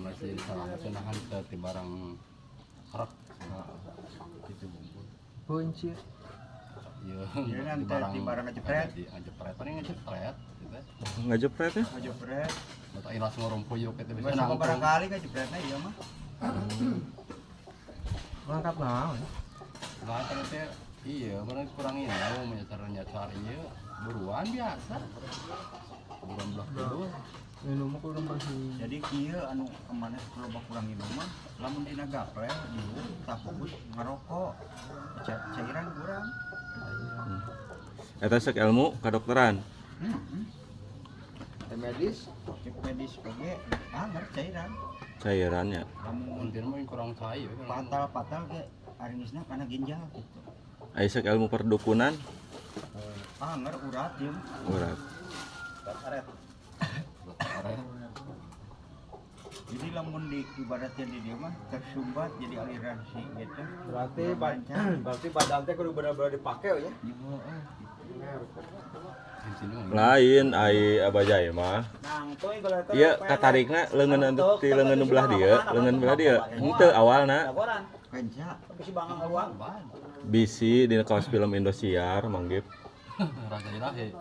masih salah senahan ke barang kerak itu bumbu Buncir. iya nanti barang ngejepret ngejepret paling ngejepret gitu Ngejepret ya? ngejepret atau ilas ngorumpuyuk itu bisa bisa nangkung barangkali ngejepretnya iya mah Ngangkat naon? nah kan itu iya bener kurang ini mau caranya cari iya buruan biasa buruan belah dulu Minum kurang bersih. jadi kieu anu kemana kalau kurang minum mah lamun dina gaple dieu tak fokus ngerokok cairan kurang Eta sek ilmu kedokteran. Medis. cek medis oge anger cairan Cairannya. lamun mungkin mah kurang cair patal ge aringisna kana ginjal gitu Aya sek ilmu perdukunan. anger urat ieu Urat. jadi lamun di ibaratnya di dia mah tersumbat jadi aliran si gitu Berarti badan teh kudu bener-bener dipake ya. Lain ai abajay mah. Ieu katarikna leungeun ti leungeun belah dieu, leungeun belah dieu. Henteu awalna. kenca Bisi dina kaos film Indosiar manggip. rasa ilahi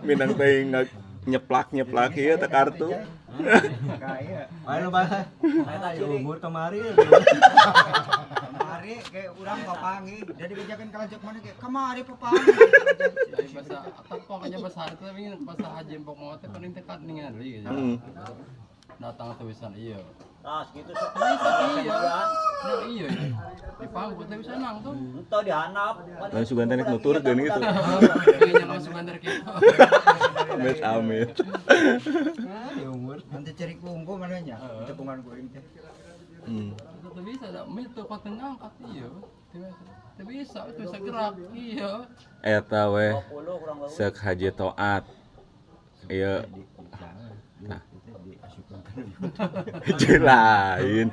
Minang teh nyeplak ieu teh kartu. kaya Ayo Bang. Ayo umur kemari. kemari kayak urang papangi jadi bejakeun kalajok mana kayak kemari papangi bahasa atau pokoknya bahasa hari tapi bahasa haji empok mau teh paling dekat nih gitu datang tulisan iya Tas gitu iya nah iya di pangku teh bisa nang tuh entah dihanap Lain sugan teh nuturkeun gitu. kayaknya masukan dari kita Amit. Ya umur. nanti cari kungku mana nya tepungan kuring teh itu bisa ada itu kota ngangkat iya tidak bisa itu bisa gerak iya Eta weh 20 kurang lebih sek haji toat. Ieu nah diasupkan lain.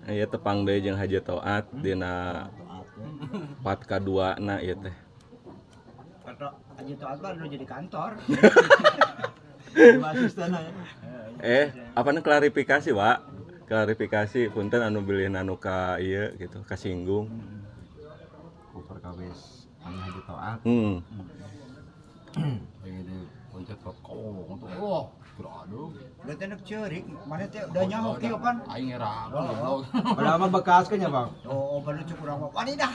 Ieu tepang deui jeung haji toat dina 4K2 na ieu teh. atau aja tuh apa lu jadi kantor Asisten ya. Apana klarifikasi, Pak? Klarifikasi punten anu bilih anu ka ieu gitu, kasinggung. Ukur kawis anu haji taat. ini pencet kok untuk wah aduh udah tenek ceurik mana teh udah nyaho kieu pan aing ngerang goblok Padahal mah bekas kan ya, Bang? oh baru cukup urang wadidah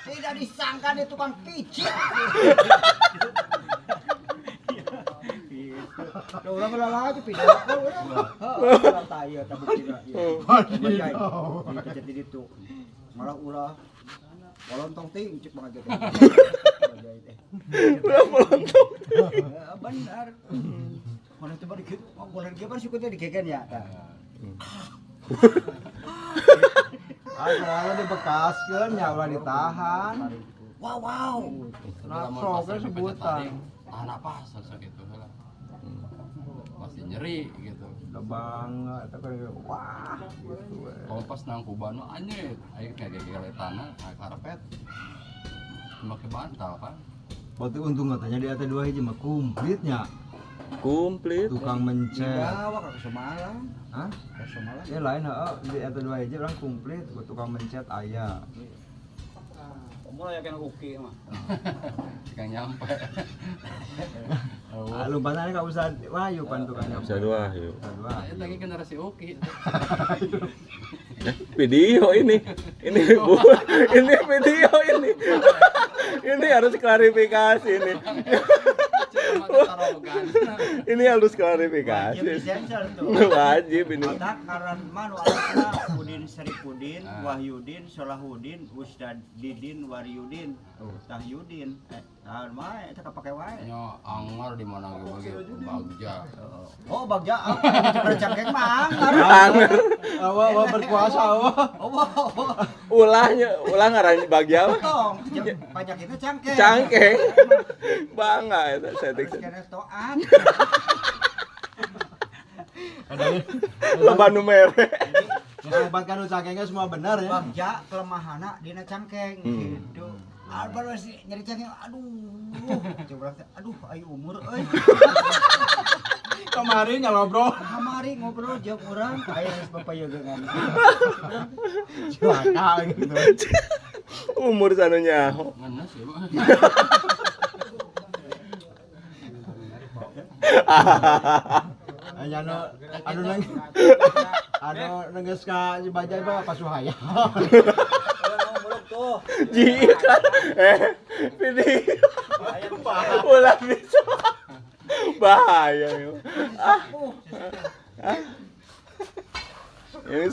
tidak disangka dia tukang pijit Udah orang malah aja pindah aku udah tayo tapi tidak iya jadi itu malah ulah polontong ting cek banget gitu benar mana itu balik mau boleh gimana sih kita dikeken ya Ada dibekaskeun nya ulah ditahan. wow Nafro ke sebutan. anak pas gitu lah masih nyeri gitu Udah banget eta kan wah gitu we. kalau pas nang kuban mah anjir aing kayak gele tanah karpet make bantal kan Berarti untung katanya di atas 2 hiji mah komplitnya. Komplit. Tukang mencet. bawa ke Semalang Hah? ke Semalang Ya lain heeh di atas 2 hiji orang komplit tukang mencet aya. mulai yakin uki mah kan nyampe Lumpana ka usah wayu pan tukangnya. Bisa dua, yuk. itu lagi generasi oke Video ini Bu, ini video ini. Ini harus klarifikasi ini. Ini harus klarifikasi. wajib disensor tuh Wajib ini. otak karan man warna Udin Seripudin Wahyudin Solahudin Usdadidin Waryudin Tahyudin tahun mah eta kapake wae nya anggar di mana ge bagi bagja oh bagja apa cangkeng mah anggar Anger. Awa berkuasa awa. Ulah ngaran bagian tong pajak itu cangkeng cangkeng. Bangga eta setting. kena toat Loba nu mere. Yang obat kan cangkengnya semua benar ya. bagja kelemahanna dina cangkeng gitu Baru sih nyeritain aduh. Coba aduh ayo umur euy. Kemarin ngobrol. Kamari ngobrol jeung urang aya geus bapayeungan. Celaka gitu. Umur sanunya. Mana sih, Bang? Aya anu nang geus ka Bajai bae pasuhaya. Muluk tuh. Jika video ulah bisa bahaya yuk. Ini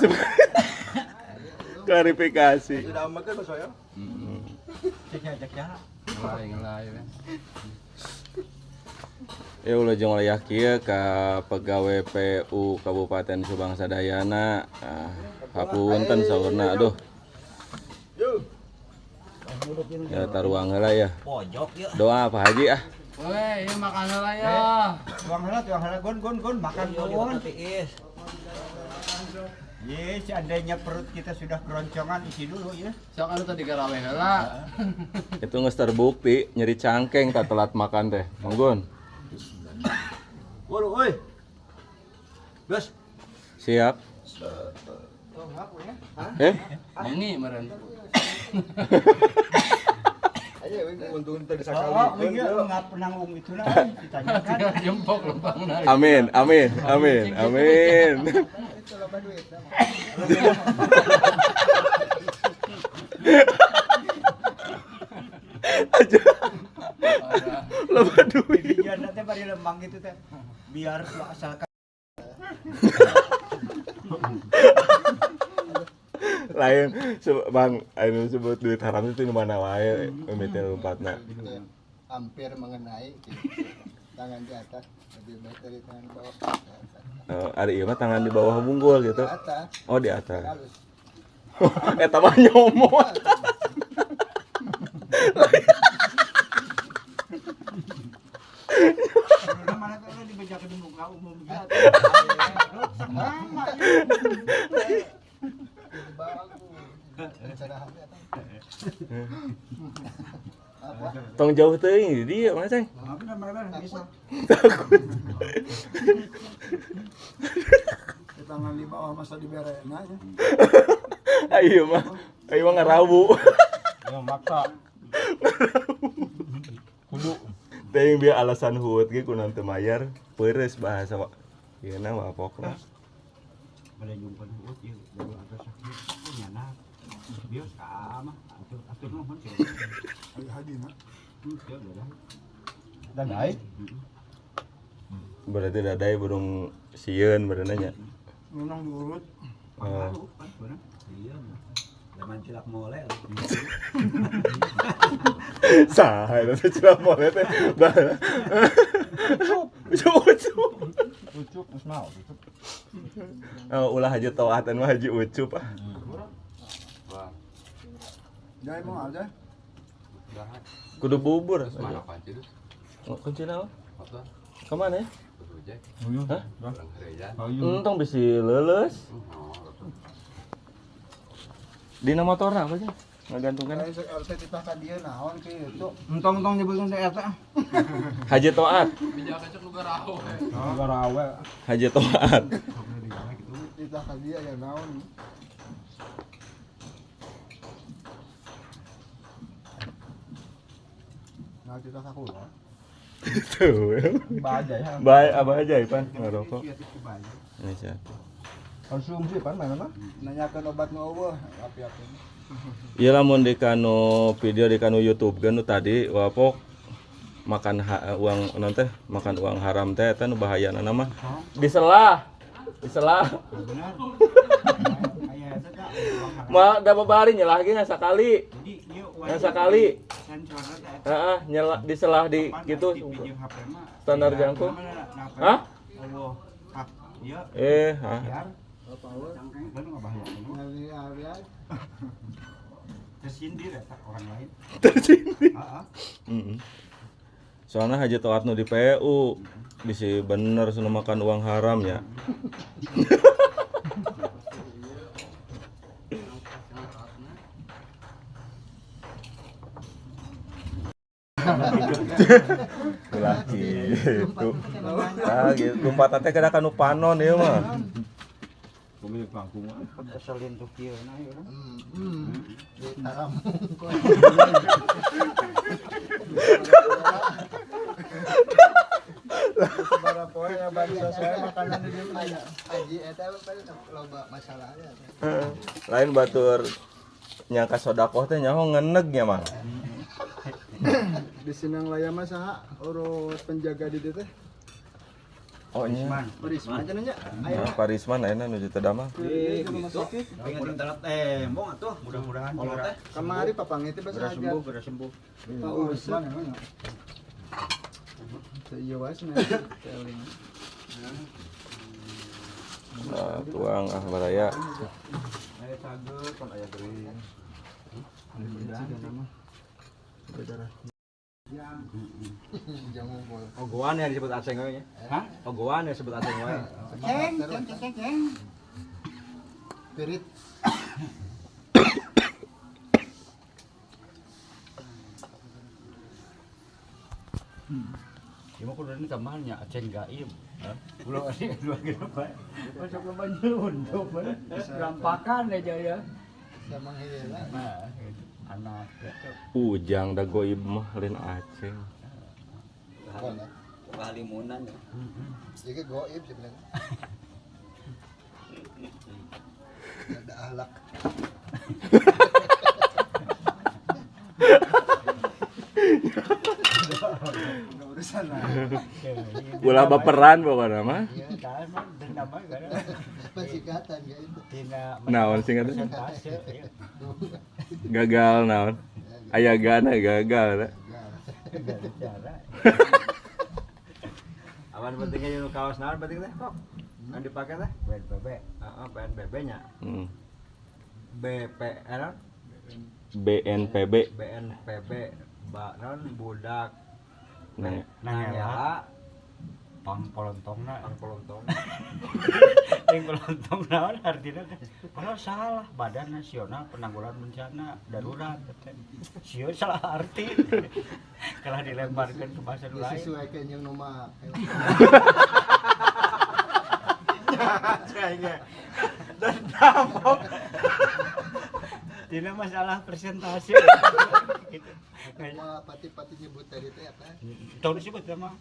klarifikasi. Sudah makan pasuhaya? Cek-cek. Ngelai ya. Ya ulah jeung oleh kieu ka pegawai PU Kabupaten Subang Sadayana. Hapunten saurna aduh. Ya taruang heula ya. Pojok ya. Doa Pak Haji ah. Woi, ieu makan heula ya. Tuang heula gon makan gon. Tiis. Ye, seandainya perut kita sudah keroncongan isi dulu ya. Sok anu tadi garawe heula. Itu geus terbukti nyeri cangkeng tak telat makan teh. Monggon. Waduh, oi. Gas. Siap. Ini meureun. Ayo untung tadi Oh, sakali. enggak pernah itu lah ditanyakan. Jempok lempang narik. Amin. Itu loba duit. Aja. Loba duit. Tujuan teh bari lembang gitu teh. Biar lu asalkan Lain Bang, anu sebut duit haram itu di mana wae mimitin lompatna. Hampir mengenai tangan di atas lebih baik dari tangan di bawah. Ada ieu mah tangan di bawah bunggul gitu. Di atas Oh, di atas. halus. Eta mah nyomot. udah mana tuh dibejakeun di muka umum gitu. Sama Tong jauh teuing di dieu mah, Ceng. Benar bisa. Takut. Tangan di bawah masa diberein aja. Ayo mah ngarawu. Yang maksa. Teuing biar alasan huut ge kunaon teu mayar, peureus bahasa wa. Ieu na wapokna. Bade jumpa duit ieu baru ada sakit nyana. Bios ka mah atur nuhun sih. Ayo haji mah. Dan ai. Berarti dadai burung sieun berenanya nya. Nunang diurut. Iya. Zaman cilak mole. Saha eta teh cilak mole teh. Ucup. Ucup geus naon ucup. Ulah haji taatan mah haji ucup ah. Wah, Jai mau aja. jahat. Kudu bubur. Mana panci itu? Kunci naon? Motor. Kemana ya? Kudu jek. Hah? Orang gereja. Entong bisi leuleus. Dina motorna apa sih? Ngagantungkan Kayak LT ditahkan dia naon kitu. Entong nyebutkeun teh eta. Haji Toat. Bija kecek lu garaho. Garawe. Haji Toat. Ditahkan dia ya naon. Nah, kita sakulah. Tuh. Bajai ha. Baik apa aja Ipan ngerokok. Ini sih. Konsumsi pan mana mah? Nanyakan obat nu eueuh, api-api. Iya lamun di kanu video di kanu YouTube kan tadi wapok makan uang non teh makan uang haram teh eta nu bahayana mah diselah Benar. Aya eta teh. mah da babari nyelah ge sakali Jadi ieu sakali sensorna teh eta. heeh nyelah diselah di gitu HP mah. standar jangkung. Hah? Hah? Allah. Hak ieu Hah. biar cangkeng kan enggak bahaya. Hari-hari Tersindir eta orang lain. Tersindir. Heeh. Soalnya Haji Toat nu di PU bisi bener sudah makan uang haram ya. Ulah gitu. Ah gitu. Lompatan teh kada kanu panon ieu mah. Pemilik pangku mah. Keselin tuh kieu na ieu. Di taram. Sabara poe ya bangsa saya makanan di dieu aya. Aji eta loba masalahnya. Lain batur nyangka sodakoh teh nyaho ngeneg nya mah. Di Sinang Laya mah saha urut penjaga di dieu teh? Oh nya. Risma aja nanya. Nah, Parisman ayeuna nuju teu damang. Gitu. Pengen telat tembong atuh, mudah-mudahan Kalau juara. teh kamari papangnya teh basa aja. Beres sembuh. Pak Usman emang. Iya wasna. Teling. Nah, tuang ah baraya. Aya cager pan aya geuring. Berdarah. Jangan gol. Ogoan ya disebut aceng we nya. Hah? Ogoan ya disebut aceng we. Ceng. Spirit. Ya mah kudu tambahannya aceng gaib. Ulah ari dua gitu Pak. Masuk ke banjir untuk rampakan aja ya. Sama heula. Nah, anak itu. Ujang da goib mah lain Aceh. Gol. Kalimunan ya. Jadi goib sebenarnya. Ada ahlak. Urusan lah. Ulah baperan pokokna mah. Iya, kan dendam aja kan. Persikatan ya itu. Tina Naon singkatnya? persentase ya. Gagal naon? Aya gana gagal da. Enggak bicara. Awan pentingnya yung kaos naon penting teh kok. Yang dipake teh? BNPB. Heeh, PNBB nya. Hmm. BPN BNPB. BNPB non budak Nah, nangela Pang polontongna. pang pelontong. Yang pelontong naon artinya kalau salah Badan Nasional Penanggulangan Bencana Darurat. Sieun salah arti. Kalau dilemparkan ke bahasa lain. Disesuaikan yang nama. Kayaknya. Tidak masalah presentasi. Gitu. Nama pati-pati nyebut tadi teh apa? Tahu disebut sama.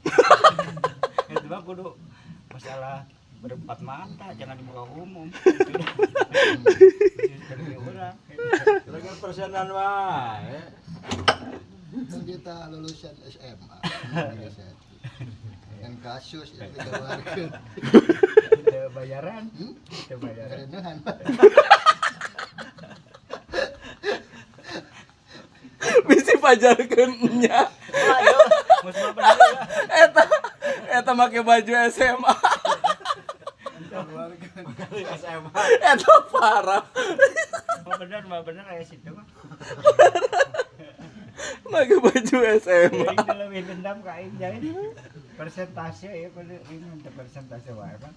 Itu mah kudu masalah berempat mata, jangan di muka umum. Lagi persenan wae. Kan kita lulusan SMA. Dan kasus yang ditawarkan. Ada bayaran. Ada bayaran. Kerenahan. bisi pajarkeun nya. Aduh, musma bener ya. Eta make baju SMA. SMA. Eta parah. Mah bener aya situ mah. Make baju SMA. Jadi lebih dendam ka aing jadi. Persentase ya kudu ini untuk persentase wae, Pak.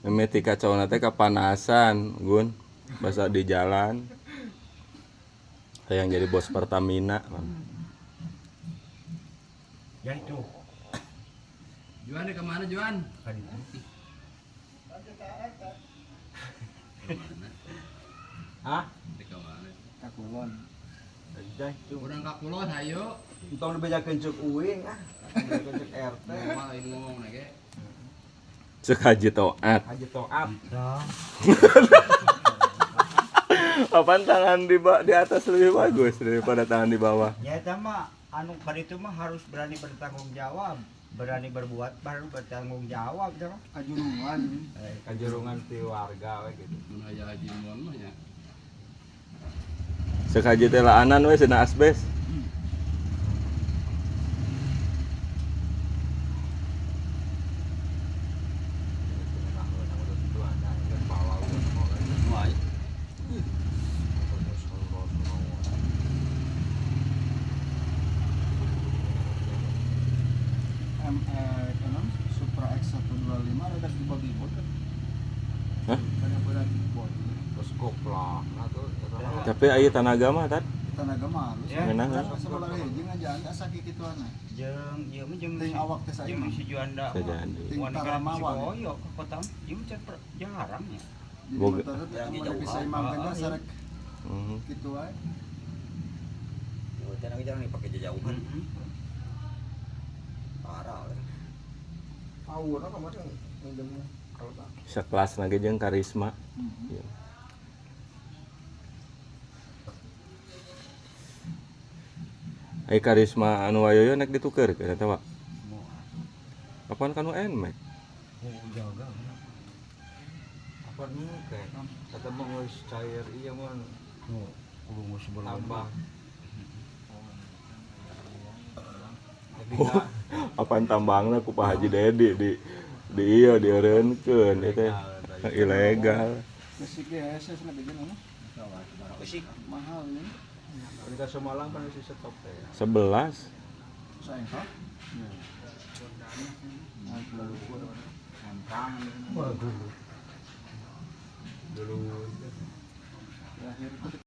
Meti kacau teh kapanasan, Gun. Basa di jalan. Saya yang jadi bos Pertamina. Ya itu. Juan di kemana Juan? Kan itu. Hah? Di kemana? Kakulon. Dah, Urang kakulon hayo. entong dibejakeun cuk uing ah. Dibejakeun cuk RT. Ngomong lain ngomong lagi. Cek Haji Toat. Haji Toat. Apaan tangan di atas lebih bagus daripada tangan di bawah? Ya eta mah anu kan itu mah harus berani bertanggung jawab, berani berbuat baru bertanggung jawab eta mah. Ajurungan. Kajurungan ti warga we gitu. Mun aya haji mun mah nya. Cek Haji teh laanan we cenah asbes. Plak, nah tuh. Tapi aya tanaga mah tat. Tenaga mah halus. Ya. Ngeunah kan. Sababaraha hiji ngajaan asa kikituan. Jeung ieu mah jeung Ting awak teh saya jeung mah. si Juanda. Sajandi. Ting Wan negara Taramawa. si Boyo ke kota ieu mah jarang ya. Jadi Boga. motor teh Yang mun bisa jauh. imamkeun Ah, sarek Mhm. kitu wae. Jangan jarang dipakai jauhan. Heeh. Parah. Awurna kemarin minjem kalau tak. Sekelas lagi jeung Karisma. Ieu. Ai Karisma anu wayoyo nek ditukeurkeun eta Pak. Apaan kanu enmek? Jaga. Apa nu kayak kata mah geus cair iya mah Kudu geus sebelum tambah. Tapi Oh, apaan tambangna ku Pak Haji Dedi di ieu dieureunkeun eta ilegal. Geus GSS na bikin anu. Usik. Mahal nih. ketika Semalang kan masih stop teh. 11. Sayang kah? Dulu. Terakhir itu